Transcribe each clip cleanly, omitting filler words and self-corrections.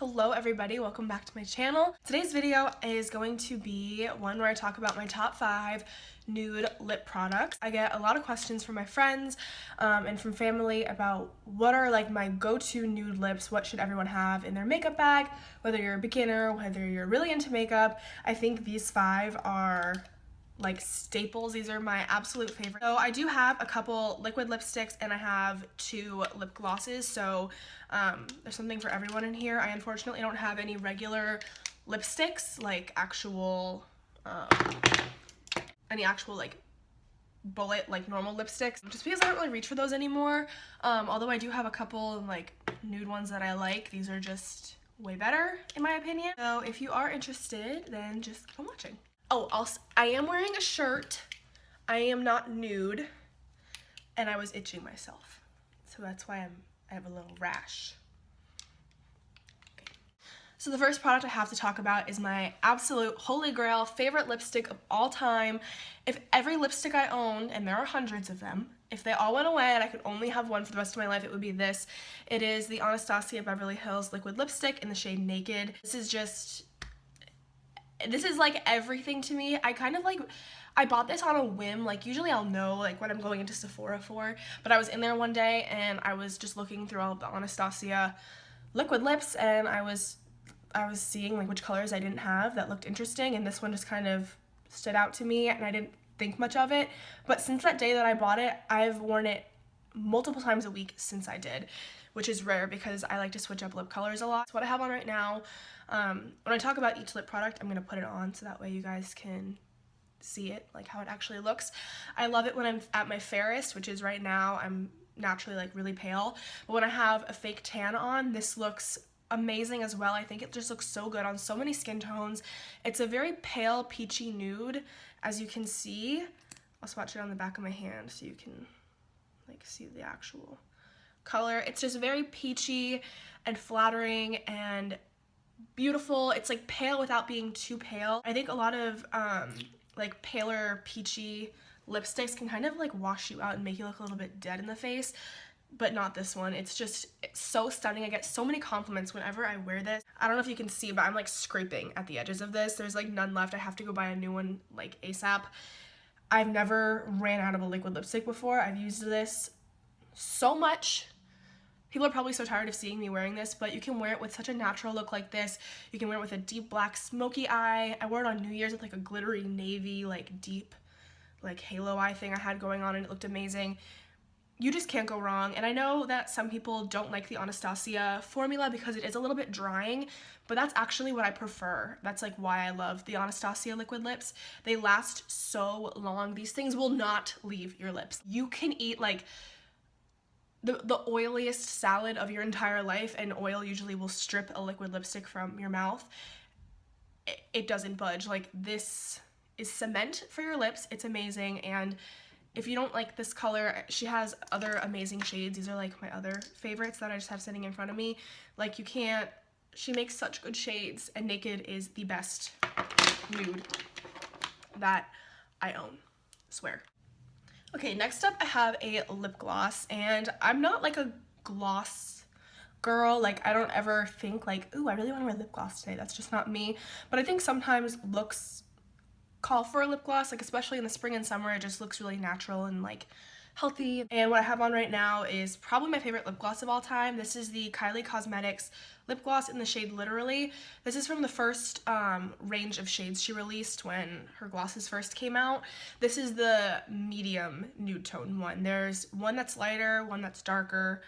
Hello everybody, welcome back to my channel. Today's video is going to be one where I talk about my top 5 nude lip products. I get a lot of questions from my friends and from family about what are like my go-to nude lips, what should everyone have in their makeup bag, whether you're a beginner, whether you're really into makeup. I think these 5 are like staples. These are my absolute favorite. So I do have a couple liquid lipsticks and I have 2 lip glosses, so there's something for everyone in here. I unfortunately don't have any regular lipsticks, like actual any actual like bullet like normal lipsticks, just because I don't really reach for those anymore. Although I do have a couple like nude ones that I like. These are just way better in my opinion. So if you are interested, then just keep on watching. Oh, also, I am wearing a shirt. I am not nude, and I was itching myself, so that's why I have a little rash. Okay. So the first product I have to talk about is my absolute holy grail favorite lipstick of all time. If every lipstick I owned, and there are hundreds of them, if they all went away and I could only have one for the rest of my life, it would be this. It is the Anastasia Beverly Hills liquid lipstick in the shade Naked. This is like everything to me. I bought this on a whim. Like usually I'll know like what I'm going into Sephora for, but I was in there one day and I was just looking through all of the Anastasia liquid lips and I was seeing like which colors I didn't have that looked interesting, and this one just kind of stood out to me and I didn't think much of it. But since that day that I bought it, I've worn it multiple times a week since I did, which is rare because I like to switch up lip colors a lot. So what I have on right now, when I talk about each lip product, I'm gonna put it on so that way you guys can see it, like how it actually looks. I love it when I'm at my fairest, which is right now. I'm naturally like really pale, but when I have a fake tan on, this looks amazing as well. I think it just looks so good on so many skin tones. It's a very pale peachy nude, as you can see. I'll swatch it on the back of my hand so you can like see the actual color. It's just very peachy and flattering and beautiful. It's like pale without being too pale. I think a lot of like paler peachy lipsticks can kind of like wash you out and make you look a little bit dead in the face, but not this one. It's so stunning. I get so many compliments whenever I wear this. I don't know if you can see, but I'm like scraping at the edges of this. There's like none left. I have to go buy a new one like ASAP. I've never ran out of a liquid lipstick before. I've used this so much. People are probably so tired of seeing me wearing this, but you can wear it with such a natural look like this. You can wear it with a deep black smoky eye. I wore it on New Year's with like a glittery navy, like deep, like halo eye thing I had going on, and it looked amazing. You just can't go wrong. And I know that some people don't like the Anastasia formula because it is a little bit drying, but that's actually what I prefer. That's like why I love the Anastasia liquid lips. They last so long. These things will not leave your lips. You can eat like the oiliest salad of your entire life, and oil usually will strip a liquid lipstick from your mouth. It doesn't budge. Like, this is cement for your lips. It's amazing. And if you don't like this color, she has other amazing shades. These are like my other favorites that I just have sitting in front of me. Like, she makes such good shades, and Naked is the best nude that I own, I swear. Okay, next up I have a lip gloss, and I'm not like a gloss girl. Like, I don't ever think like, ooh, I really want to wear lip gloss today. That's just not me. But I think sometimes looks call for a lip gloss, like especially in the spring and summer. It just looks really natural and like healthy. And what I have on right now is probably my favorite lip gloss of all time. This is the Kylie Cosmetics lip gloss in the shade Literally. This is from the first range of shades she released when her glosses first came out. This is the medium nude tone one. There's one that's lighter, one that's darker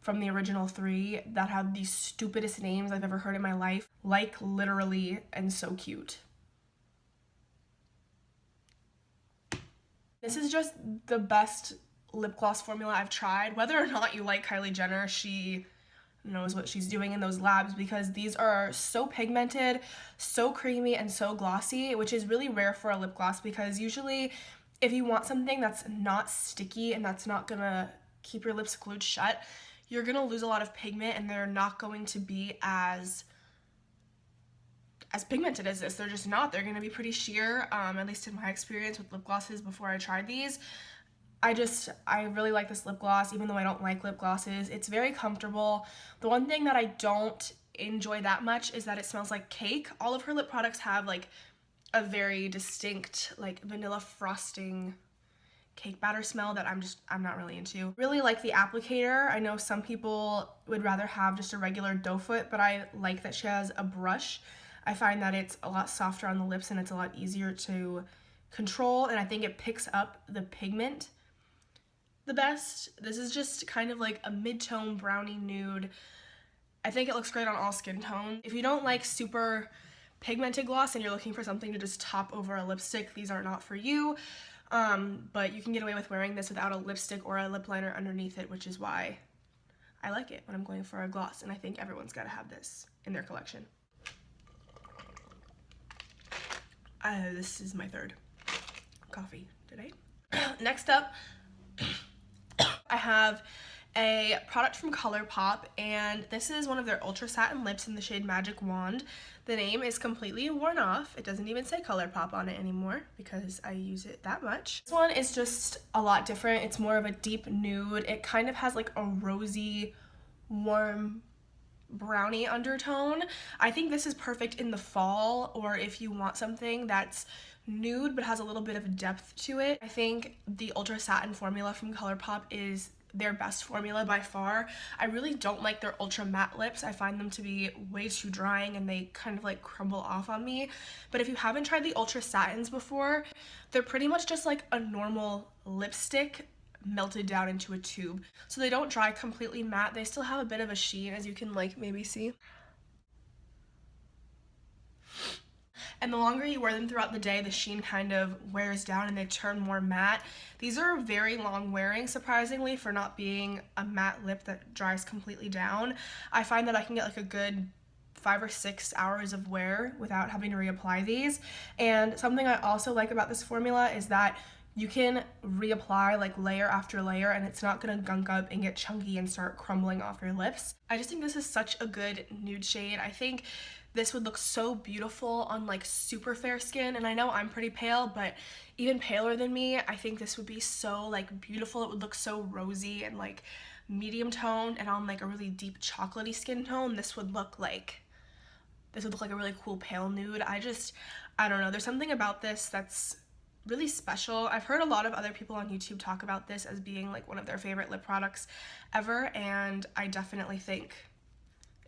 from the original 3 that have the stupidest names I've ever heard in my life, like Literally and So Cute. This is just the best lip gloss formula I've tried. Whether or not you like Kylie Jenner, she knows what she's doing in those labs, because these are so pigmented, so creamy, and so glossy, which is really rare for a lip gloss, because usually if you want something that's not sticky and that's not gonna keep your lips glued shut, you're gonna lose a lot of pigment and they're not going to be as pigmented as this. They're just not. They're gonna be pretty sheer, at least in my experience with lip glosses before I tried these. I really like this lip gloss, even though I don't like lip glosses. It's very comfortable. The one thing that I don't enjoy that much is that it smells like cake. All of her lip products have like a very distinct like vanilla frosting cake batter smell that I'm not really into. Really like the applicator. I know some people would rather have just a regular doe foot, but I like that she has a brush. I find that it's a lot softer on the lips and it's a lot easier to control, and I think it picks up the pigment the best. This is just kind of like a mid-tone brownie nude. I think it looks great on all skin tones. If you don't like super pigmented gloss and you're looking for something to just top over a lipstick, these are not for you. But you can get away with wearing this without a lipstick or a lip liner underneath it, which is why I like it when I'm going for a gloss, and I think everyone's got to have this in their collection. This is my third coffee today. Next up, I have a product from Colourpop, and this is one of their Ultra Satin Lips in the shade Magic Wand. The name is completely worn off. It doesn't even say Colourpop on it anymore because I use it that much. This one is just a lot different. It's more of a deep nude. It kind of has like a rosy, warm brownie undertone. I think this is perfect in the fall, or if you want something that's nude but has a little bit of depth to it. I think the Ultra Satin formula from Colourpop is their best formula by far. I really don't like their ultra matte lips. I find them to be way too drying and they kind of like crumble off on me. But if you haven't tried the Ultra Satins before, they're pretty much just like a normal lipstick melted down into a tube. So they don't dry completely matte. They still have a bit of a sheen, as you can like maybe see. And the longer you wear them throughout the day, the sheen kind of wears down and they turn more matte. These are very long wearing, surprisingly, for not being a matte lip that dries completely down. I find that I can get like a good 5 or 6 hours of wear without having to reapply these. And something I also like about this formula is that you can reapply like layer after layer and it's not gonna gunk up and get chunky and start crumbling off your lips. I just think this is such a good nude shade. I think this would look so beautiful on like super fair skin, and I know I'm pretty pale, but even paler than me, I think this would be so like beautiful. It would look so rosy and like medium toned, and on like a really deep chocolatey skin tone, this would look like a really cool pale nude. I don't know, there's something about this that's really special. I've heard a lot of other people on YouTube talk about this as being like one of their favorite lip products ever, and I definitely think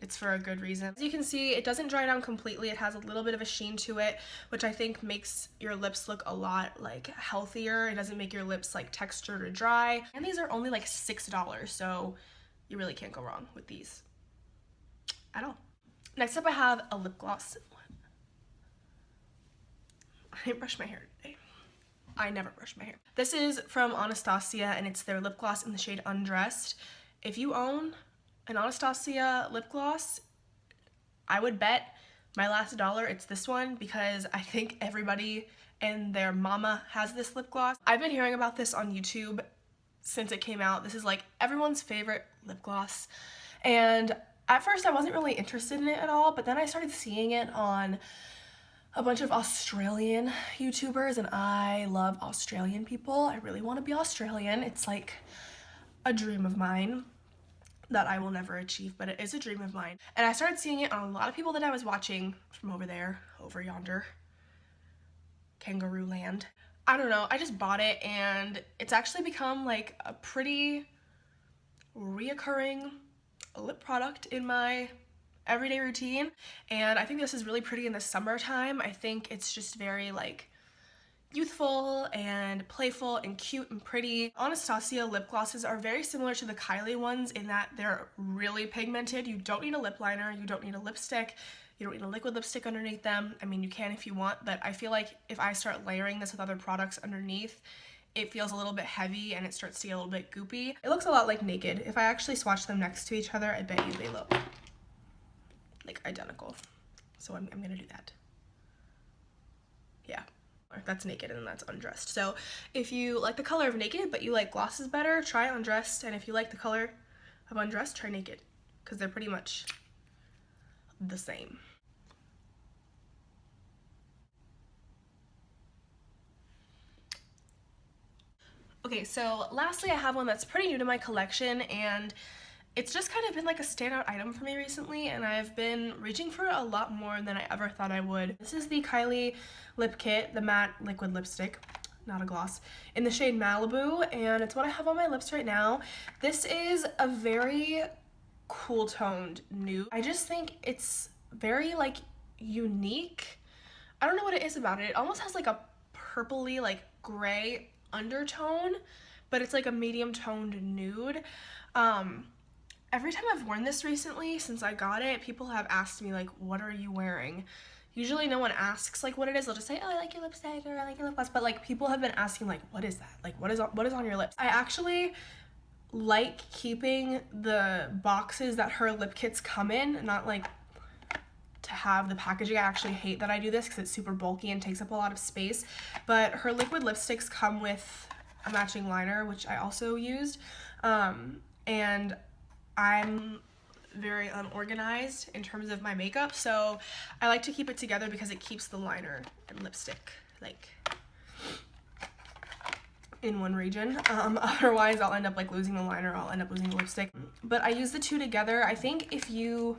it's for a good reason. As you can see, it doesn't dry down completely. It has a little bit of a sheen to it, which I think makes your lips look a lot like healthier. It doesn't make your lips like textured or dry. And these are only like $6, so you really can't go wrong with these at all. Next up, I have a lip gloss. I didn't brush my hair today. I never brush my hair. This is from Anastasia, and it's their lip gloss in the shade Undressed. If you own an Anastasia lip gloss, I would bet my last dollar it's this one, because I think everybody and their mama has this lip gloss. I've been hearing about this on YouTube since it came out. This is like everyone's favorite lip gloss, and at first I wasn't really interested in it at all, but then I started seeing it on a bunch of Australian YouTubers, and I love Australian people. I really want to be Australian. It's like a dream of mine that I will never achieve, but it is a dream of mine. And I started seeing it on a lot of people that I was watching from over there, over yonder, kangaroo land. I don't know, I just bought it, and it's actually become like a pretty reoccurring lip product in my everyday routine, and I think this is really pretty in the summertime. I think it's just very like youthful and playful and cute and pretty. Anastasia lip glosses are very similar to the Kylie ones in that they're really pigmented. You don't need a lip liner, you don't need a lipstick, you don't need a liquid lipstick underneath them. I mean, you can if you want, but I feel like if I start layering this with other products underneath, it feels a little bit heavy and it starts to get a little bit goopy. It looks a lot like Naked. If I actually swatch them next to each other, I bet you they look like identical. So I'm gonna do that. Yeah. That's Naked and then that's Undressed. So if you like the color of Naked but you like glosses better, try Undressed, and if you like the color of Undressed, try Naked, because they're pretty much the same. Okay, so lastly I have one that's pretty new to my collection, and it's just kind of been like a standout item for me recently, and I've been reaching for it a lot more than I ever thought I would. This is the Kylie Lip Kit, the matte liquid lipstick, not a gloss, in the shade Maliboo, and it's what I have on my lips right now. This is a very cool toned nude. I just think it's very like unique. I don't know what it is about it. It almost has like a purpley, like gray undertone, but it's like a medium toned nude. Every time I've worn this recently since I got it, people have asked me like, what are you wearing? Usually no one asks like what it is. They'll just say, oh, I like your lipstick, or I like your lip gloss. But like people have been asking like, what is that? Like what is on your lips? I actually like keeping the boxes that her lip kits come in, not like to have the packaging. I actually hate that I do this because it's super bulky and takes up a lot of space. But her liquid lipsticks come with a matching liner, which I also used. And I'm very unorganized in terms of my makeup, so I like to keep it together because it keeps the liner and lipstick like in one region. Otherwise I'll end up like losing the liner, I'll end up losing the lipstick. But I use the two together. I think if you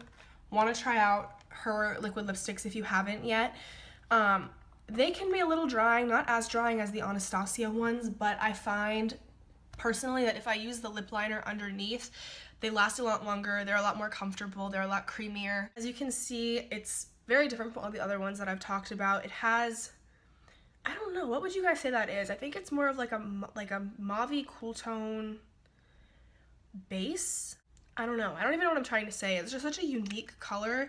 want to try out her liquid lipsticks, if you haven't yet, they can be a little drying, not as drying as the Anastasia ones, but I find personally that if I use the lip liner underneath, they last a lot longer, they're a lot more comfortable, they're a lot creamier. As you can see, it's very different from all the other ones that I've talked about. It has, I don't know, what would you guys say that is? I think it's more of like a mauve-y cool tone base. I don't know. I don't even know what I'm trying to say. It's just such a unique color.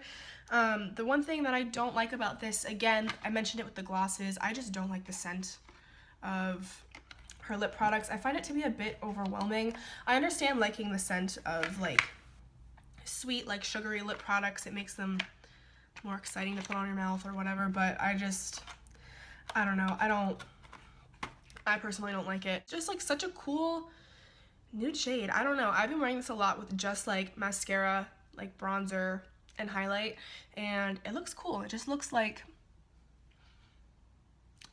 The one thing that I don't like about this, again, I mentioned it with the glosses, I just don't like the scent of her lip products. I find it to be a bit overwhelming. I understand liking the scent of like sweet, like sugary lip products. It makes them more exciting to put on your mouth or whatever, but I don't know. I personally don't like it. Just like such a cool nude shade. I don't know. I've been wearing this a lot with just like mascara, like bronzer and highlight, and it looks cool. It just looks like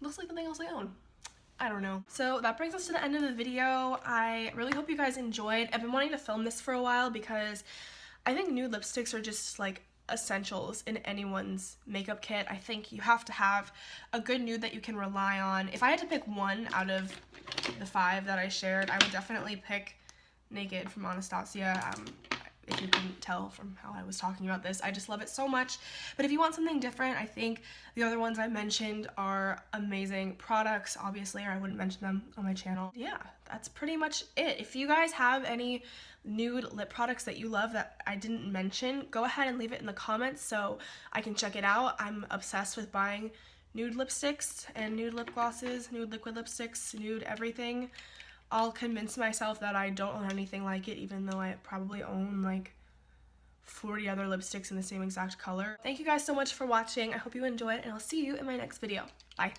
something else I own. I don't know. So that brings us to the end of the video. I really hope you guys enjoyed. I've been wanting to film this for a while because I think nude lipsticks are just like essentials in anyone's makeup kit. I think you have to have a good nude that you can rely on. If I had to pick one out of the 5 that I shared, I would definitely pick Naked from Anastasia. If you couldn't tell from how I was talking about this, I just love it so much. But if you want something different, I think the other ones I mentioned are amazing products, obviously, or I wouldn't mention them on my channel. Yeah, that's pretty much it. If you guys have any nude lip products that you love that I didn't mention, go ahead and leave it in the comments so I can check it out. I'm obsessed with buying nude lipsticks and nude lip glosses, nude liquid lipsticks, nude everything. I'll convince myself that I don't own anything like it, even though I probably own like 40 other lipsticks in the same exact color. Thank you guys so much for watching. I hope you enjoyed, and I'll see you in my next video. Bye.